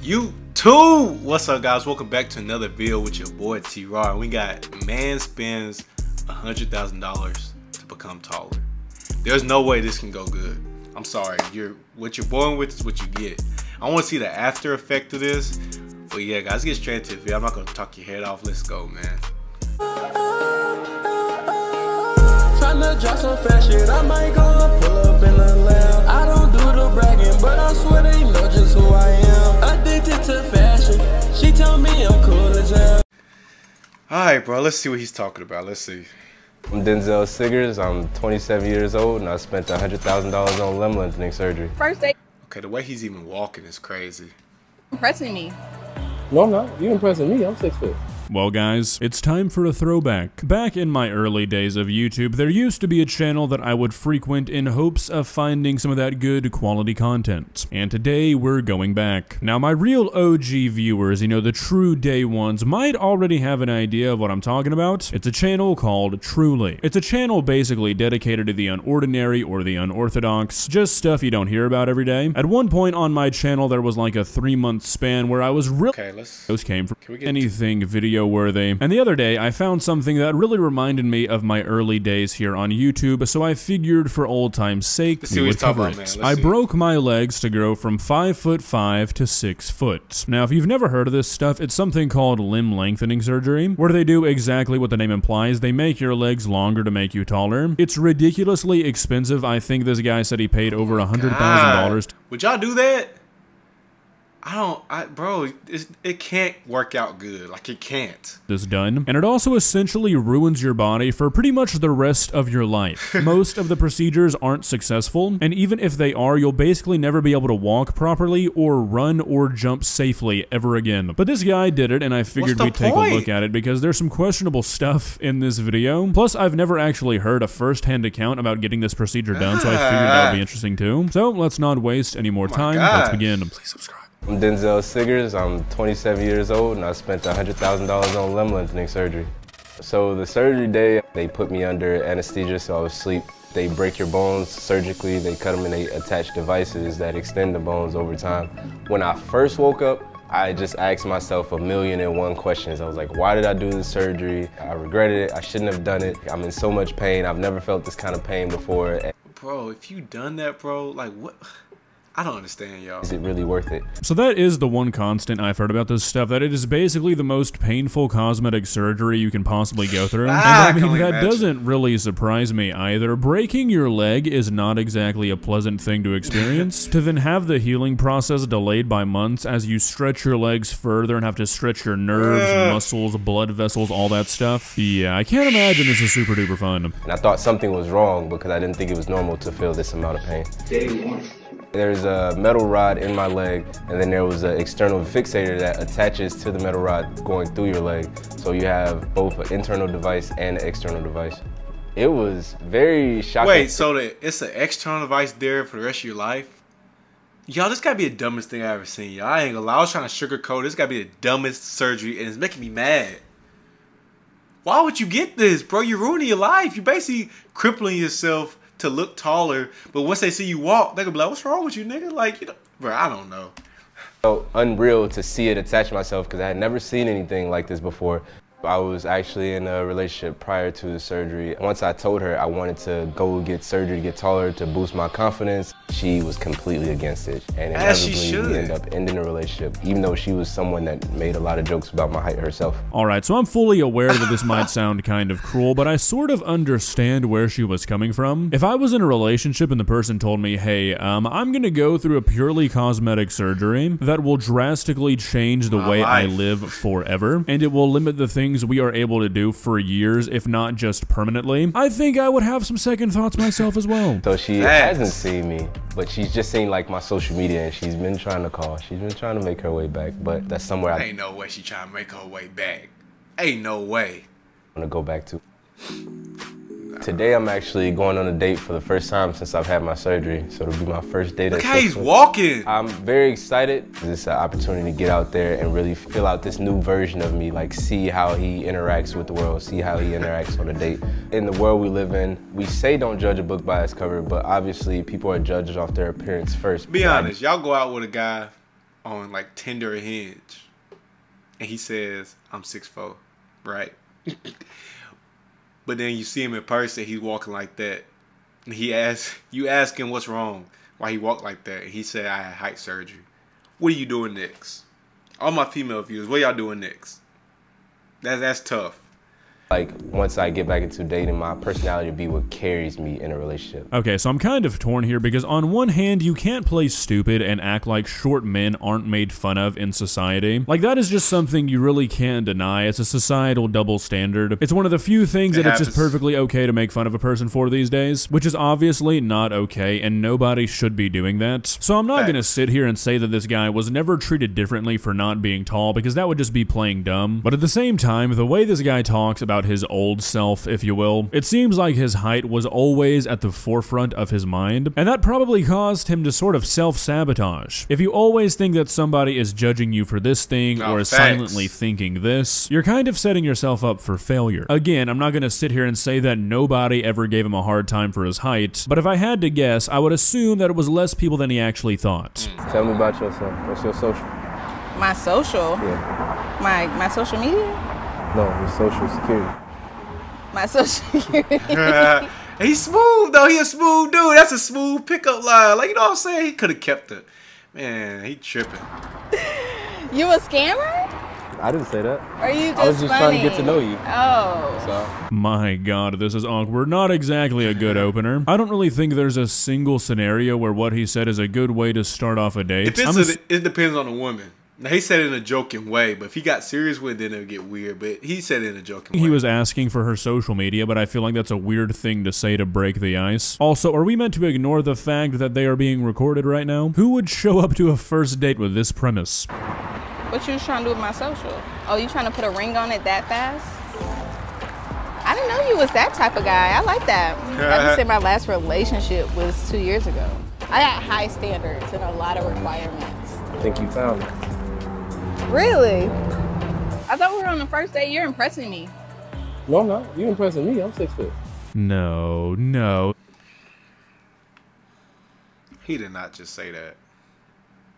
YouTube, what's up guys? Welcome back to another video with your boy T-Raw. And we got man spends $100,000 to become taller. There's no way this can go good. I'm sorry, what you're born with is what you get. I want to see the after effect of this. But yeah guys, get straight to the video. I'm not gonna talk your head off. Let's go, man. Tryna drop some fast shit, I might go and pull up in the lab. I don't do the bragging, but I swear they know just who I am. Addicted to fashion, she tell me I'm cool as hell. Alright bro, let's see what he's talking about. Let's see. I'm Denzel Siggers, I'm 27 years old and I spent $100,000 on limb lengthening surgery. First day Okay, the way he's even walking is crazy. impressing me. No, I'm not. You impressing me, I'm 6 foot. Well guys, it's time for a throwback. Back in my early days of YouTube, there used to be a channel that I would frequent in hopes of finding some of that good quality content. And today we're going back. Now my real OG viewers, the true day ones, might already have an idea of what I'm talking about. It's a channel called Truly. It's a channel basically dedicated to the unordinary or the unorthodox, just stuff you don't hear about every day. At one point on my channel there was like a 3-month span where I was those came from anything video worthy. And the other day I found something that really reminded me of my early days here on YouTube, so I figured for old time's sake we would cover it. I broke my legs to grow from 5'5" to 6 foot. Now if you've never heard of this stuff, it's something called limb lengthening surgery, where they do exactly what the name implies. They make your legs longer to make you taller. It's ridiculously expensive. I think this guy said he paid over $100,000. Would y'all do that? Bro, it can't work out good. Like, it can't. This done. And it also essentially ruins your body for pretty much the rest of your life. Most of the procedures aren't successful, and even if they are, you'll basically never be able to walk properly or run or jump safely ever again. But this guy did it, and I figured we'd take a look at it because there's some questionable stuff in this video. Plus, I've never actually heard a first-hand account about getting this procedure done, so I figured that would be interesting too. So let's not waste any more time. Let's begin. Please subscribe. I'm Denzel Siggers, I'm 27 years old and I spent $100,000 on limb lengthening surgery. So the surgery day, they put me under anesthesia so I was asleep. They break your bones surgically, they cut them and they attach devices that extend the bones over time. When I first woke up, I just asked myself 1,000,001 questions. I was like, why did I do this surgery? I regretted it, I shouldn't have done it. I'm in so much pain, I've never felt this kind of pain before. Bro, if you done that, bro, like what? I don't understand, y'all. Is it really worth it? So that is the one constant I've heard about this stuff, that it is basically the most painful cosmetic surgery you can possibly go through. And I mean, that doesn't really surprise me either. Breaking your leg is not exactly a pleasant thing to experience. To then have the healing process delayed by months as you stretch your legs further and have to stretch your nerves, muscles, blood vessels, all that stuff. Yeah, I can't imagine this is super duper fun. And I thought something was wrong because I didn't think it was normal to feel this amount of pain. Day one. There's a metal rod in my leg, and then there was an external fixator that attaches to the metal rod going through your leg. So you have both an internal device and an external device. It was very shocking. Wait, so it's an external device there for the rest of your life? Y'all, this gotta be the dumbest thing I ever seen. Y'all, I ain't gonna lie, I was trying to sugarcoat. This gotta be the dumbest surgery, and it's making me mad. Why would you get this, bro? You're ruining your life. You're basically crippling yourself to look taller, but once they see you walk, they gonna be like, what's wrong with you, nigga? Like, bro, I don't know. So unreal to see it attach myself because I had never seen anything like this before. I was actually in a relationship prior to the surgery. Once I told her I wanted to go get surgery to get taller to boost my confidence, she was completely against it. And inevitably we ended up ending the relationship, even though she was someone that made a lot of jokes about my height herself. Alright, so I'm fully aware that this might sound kind of cruel, but I sort of understand where she was coming from. If I was in a relationship and the person told me, hey, I'm gonna go through a purely cosmetic surgery that will drastically change the way I live forever, and it will limit the things we are able to do for years, if not just permanently, I think I would have some second thoughts myself as well. So she hasn't seen me, but she's just seen like my social media and she's been trying to call. She's been trying to make her way back, but that's somewhere ain't no way she trying to make her way back. Ain't no way. I'm gonna go back to. Today I'm actually going on a date for the first time since I've had my surgery, so it'll be my first date. Look how he's walking. I'm very excited. It's an opportunity to get out there and really fill out this new version of me, like see how he interacts with the world, see how he interacts on a date. In the world we live in, we say don't judge a book by its cover, but obviously people are judged off their appearance first. Be honest, y'all go out with a guy on like Tinder or Hinge, and he says, I'm 6'4", right? But then you see him in person, he's walking like that. And you ask him what's wrong, why he walked like that. And he said, I had height surgery. What are you doing next? All my female viewers, what y'all doing next? That's tough. Like, once I get back into dating, my personality will be what carries me in a relationship. Okay, so I'm kind of torn here because on one hand, you can't play stupid and act like short men aren't made fun of in society. Like, that is just something you really can't deny. It's a societal double standard. It's one of the few things that it's just perfectly okay to make fun of a person for these days, which is obviously not okay, and nobody should be doing that. So I'm not gonna sit here and say that this guy was never treated differently for not being tall, because that would just be playing dumb. But at the same time, the way this guy talks about his old self, if you will, it seems like his height was always at the forefront of his mind, and that probably caused him to sort of self-sabotage. If you always think that somebody is judging you for this thing or is silently thinking this, you're kind of setting yourself up for failure. Again, I'm not going to sit here and say that nobody ever gave him a hard time for his height, but if I had to guess, I would assume that it was less people than he actually thought. Tell me about yourself. What's your social? My social? Yeah. My social media? No, your social security. My social security. He's smooth, though. He a smooth dude. That's a smooth pickup line. Like, you know what I'm saying? He could have kept it. Man, he tripping. You a scammer? I didn't say that. Or you just I was just funny? trying to get to know you. Oh. So. My God, this is awkward. Not exactly a good opener. I don't really think there's a single scenario where what he said is a good way to start off a date. It depends on the woman. Now, he said it in a joking way, but if he got serious with it, then it would get weird. But he said it in a joking way. He was asking for her social media, but I feel like that's a weird thing to say to break the ice. Also, are we meant to ignore the fact that they are being recorded right now? Who would show up to a first date with this premise? What you was trying to do with my social? Oh, you trying to put a ring on it that fast? I didn't know you was that type of guy. I like that. I just said my last relationship was 2 years ago. I got high standards and a lot of requirements. I think you found it. Really? I thought we were on the first date. You're impressing me. No, I'm not. You're impressing me. I'm 6 foot. No, no. He did not just say that.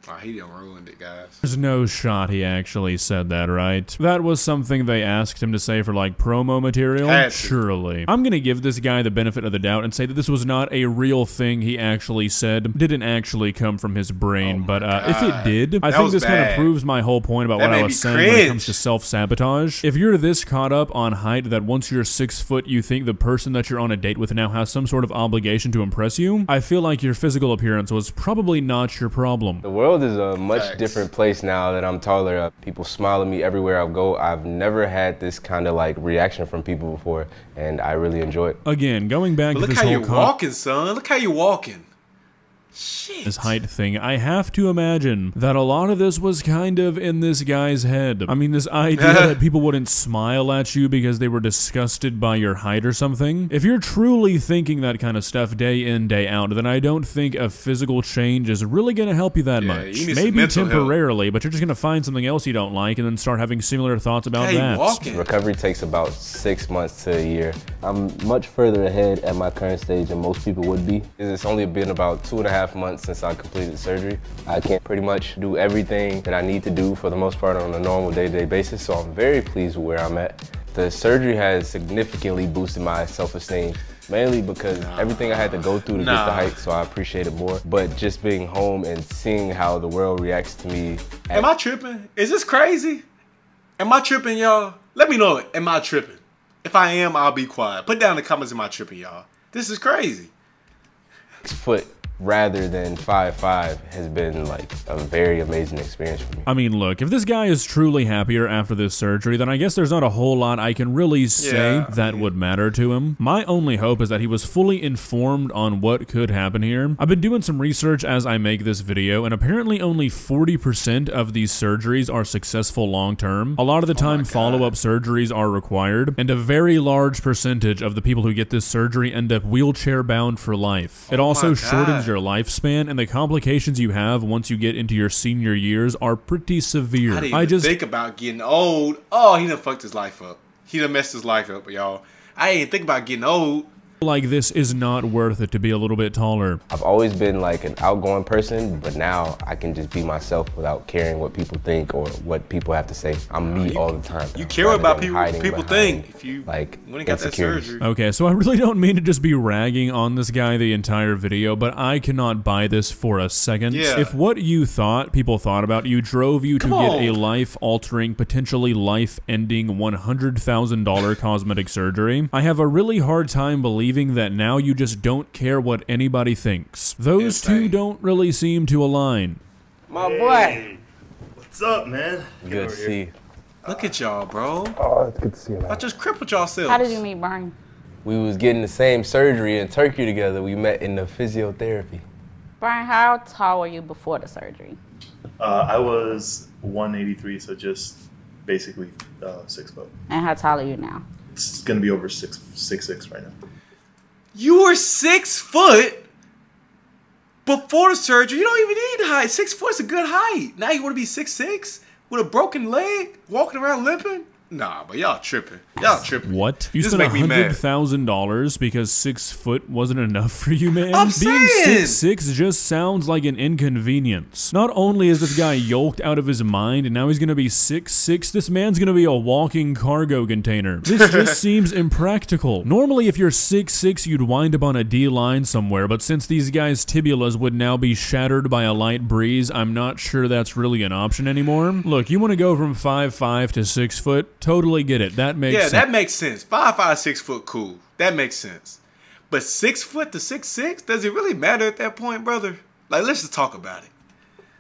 Oh, he done ruined it, guys. There's no shot he actually said that, right? That was something they asked him to say for, like, promo material? Surely. I'm gonna give this guy the benefit of the doubt and say that this was not a real thing he actually said. Didn't actually come from his brain, but if it did, I think this kind of proves my whole point about what I was saying when it comes to self-sabotage. If you're this caught up on height that once you're 6 foot, you think the person that you're on a date with now has some sort of obligation to impress you, I feel like your physical appearance was probably not your problem. The world is a much different place now that I'm taller. People smile at me everywhere I go. I've never had this kind of like reaction from people before, and I really enjoy it. Again, going back to this whole look how you're walking, son. Look how you're walking. Shit. This height thing, I have to imagine that a lot of this was kind of in this guy's head. I mean, this idea that people wouldn't smile at you because they were disgusted by your height or something. If you're truly thinking that kind of stuff day in, day out, then I don't think a physical change is really going to help you that much. Maybe temporarily, but you're just going to find something else you don't like and then start having similar thoughts about that. Recovery takes about 6 months to a year. I'm much further ahead at my current stage than most people would be. It's only been about 2.5 months since I completed surgery. I can pretty much do everything that I need to do for the most part on a normal day-to-day basis, so I'm very pleased with where I'm at. The surgery has significantly boosted my self-esteem, mainly because everything I had to go through to get the height, so I appreciate it more. But just being home and seeing how the world reacts to me. Am I tripping? Is this crazy? Am I tripping, y'all? Let me know, am I tripping? If I am, I'll be quiet. Put down in the comments, am I tripping, y'all? This is crazy. 6 foot rather than 5'5" has been like a very amazing experience for me. I mean, look, if this guy is truly happier after this surgery, then I guess there's not a whole lot I can really say that would matter to him. My only hope is that he was fully informed on what could happen here. I've been doing some research as I make this video, and apparently only 40% of these surgeries are successful long-term. A lot of the time, follow-up surgeries are required, and a very large percentage of the people who get this surgery end up wheelchair-bound for life. It also shortens your lifespan, and the complications you have once you get into your senior years are pretty severe. I didn't even think about getting old. Oh, he done fucked his life up. He done messed his life up, y'all. I didn't think about getting old. Like this is not worth it to be a little bit taller. I've always been like an outgoing person, but now I can just be myself without caring what people think or what people have to say. I'm me all the time. You care about people think if you like when you got that surgery. Okay, so I really don't mean to just be ragging on this guy the entire video, but I cannot buy this for a second. Yeah. If what you thought people thought about you drove you to get a life-altering, potentially life-ending $100,000 cosmetic surgery, I have a really hard time believing that now you just don't care what anybody thinks. Those two don't really seem to align. My boy. What's up, man? Good to see you. Look at y'all, bro. Oh, it's good to see you, man. I just crippled y'all selves. How did you meet Brian? We was getting the same surgery in Turkey together. We met in the physiotherapy. Brian, how tall were you before the surgery? I was 183, so just basically 6 foot. And how tall are you now? It's gonna be over 6'6" right now. You were 6 foot before the surgery. You don't even need height. 6 foot's a good height. Now you want to be 6'6" with a broken leg, walking around limping? Nah, but y'all tripping. Y'all tripping. What? You This spent make me mad. $100,000 because 6 foot wasn't enough for you, man? I'm Being saying. 6'6" just sounds like an inconvenience. Not only is this guy yoked out of his mind and now he's gonna be 6'6", this man's gonna be a walking cargo container. This just seems impractical. Normally, if you're 6'6", you'd wind up on a D-line somewhere, but since these guys' tibulas would now be shattered by a light breeze, I'm not sure that's really an option anymore. Look, you wanna go from 5'5" to 6 foot? Totally get it. That makes sense. That makes sense. 5'5", 6 foot, cool. That makes sense. But 6 foot to 6'6", does it really matter at that point, brother? Like, let's just talk about it.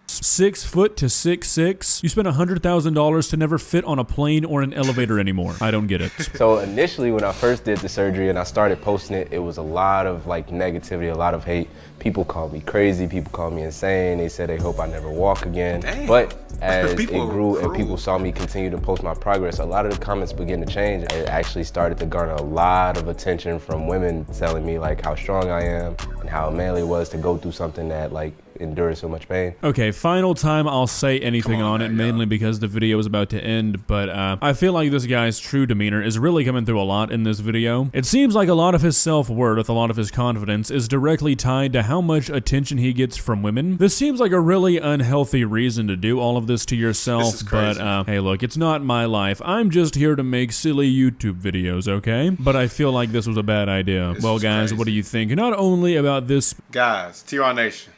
6 foot to 6'6", you spent $100,000 to never fit on a plane or an elevator anymore. I don't get it. So initially when I first did the surgery and I started posting it, it was a lot of like negativity, a lot of hate. People called me crazy, people called me insane. They said they hope I never walk again. Damn. But as it People grew and cruel. people saw me continue to post my progress, a lot of the comments began to change. It actually started to garner a lot of attention from women telling me like how strong I am and how manly it was to go through something that like endured so much pain. Okay, final time I'll say anything on it, mainly because the video is about to end, but I feel like this guy's true demeanor is really coming through a lot in this video. It seems like a lot of his self-worth, a lot of his confidence is directly tied to how much attention he gets from women. This seems like a really unhealthy reason to do all of this to yourself, This is crazy. but hey look, it's not my life. I'm just here to make silly YouTube videos, okay? But I feel like this was a bad idea. Well was guys, crazy. what do you think? Not only about this Guys, TR Nation,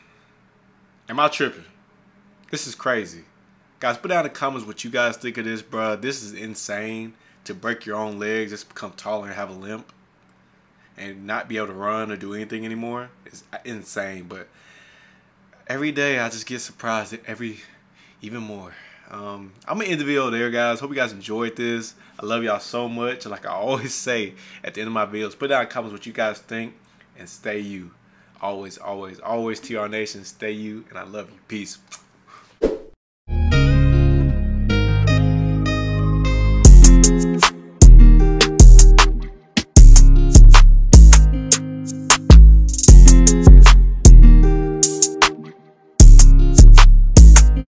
am I tripping? This is crazy. Guys, put down in the comments what you guys think of this, bruh. This is insane to break your own legs, just become taller and have a limp and not be able to run or do anything anymore. It's insane, but every day I just get surprised at even more. I'm gonna end the video there, guys. Hope you guys enjoyed this. I love y'all so much, and like I always say at the end of my videos, put down in the comments what you guys think and stay you. Always, always, always TR Nation, stay you, and I love you. Peace.